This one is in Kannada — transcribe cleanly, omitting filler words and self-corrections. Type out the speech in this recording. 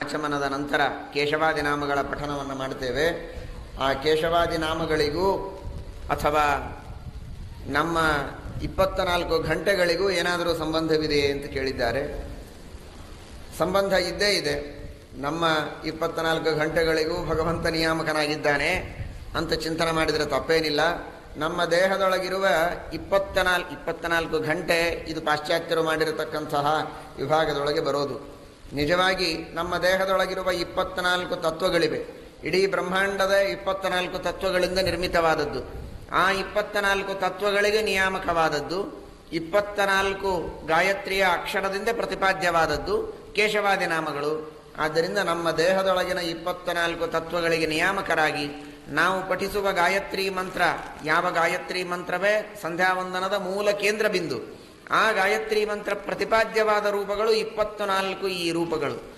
ಆಚಮನದ ನಂತರ ಕೇಶವಾದಿ ನಾಮಗಳ ಪಠನವನ್ನು ಮಾಡ್ತೇವೆ. ಆ ಕೇಶವಾದಿ ನಾಮಗಳಿಗೂ ಅಥವಾ ನಮ್ಮ 24 ಗಂಟೆಗಳಿಗೂ ಏನಾದರೂ ಸಂಬಂಧವಿದೆಯೇ ಅಂತ ಕೇಳಿದ್ದಾರೆ. ಸಂಬಂಧ ಇದ್ದೇ ಇದೆ. ನಮ್ಮ 24 ಗಂಟೆಗಳಿಗೂ ಭಗವಂತ ನಿಯಾಮಕನಾಗಿದ್ದಾನೆ ಅಂತ ಚಿಂತನೆ ಮಾಡಿದರೆ ತಪ್ಪೇನಿಲ್ಲ. ನಮ್ಮ ದೇಹದೊಳಗಿರುವ 24 ಗಂಟೆ ಇದು ಪಾಶ್ಚಾತ್ಯರು ಮಾಡಿರತಕ್ಕಂತಹ ವಿಭಾಗದೊಳಗೆ ಬರೋದು. ನಿಜವಾಗಿ ನಮ್ಮ ದೇಹದೊಳಗಿರುವ 24 ತತ್ವಗಳಿವೆ. ಇಡೀ ಬ್ರಹ್ಮಾಂಡದ 24 ತತ್ವಗಳಿಂದ ನಿರ್ಮಿತವಾದದ್ದು. ಆ 24 ತತ್ವಗಳಿಗೆ ನಿಯಾಮಕವಾದದ್ದು 24 ಗಾಯತ್ರಿಯ ಅಕ್ಷರದಿಂದ ಪ್ರತಿಪಾದ್ಯವಾದದ್ದು ಕೇಶವಾದಿ ನಾಮಗಳು. ಆದ್ದರಿಂದ ನಮ್ಮ ದೇಹದೊಳಗಿನ 24 ತತ್ವಗಳಿಗೆ ನಿಯಾಮಕರಾಗಿ ನಾವು ಪಠಿಸುವ ಗಾಯತ್ರಿ ಮಂತ್ರ, ಯಾವ ಗಾಯತ್ರಿ ಮಂತ್ರವೇ ಸಂಧ್ಯಾವಂದನದ ಮೂಲ ಕೇಂದ್ರ ಬಿಂದು, ಆ ಗಾಯತ್ರಿ ಮಂತ್ರ ಪ್ರತಿಪಾದ್ಯವಾದ ರೂಪಗಳು 24 ಈ ರೂಪಗಳು.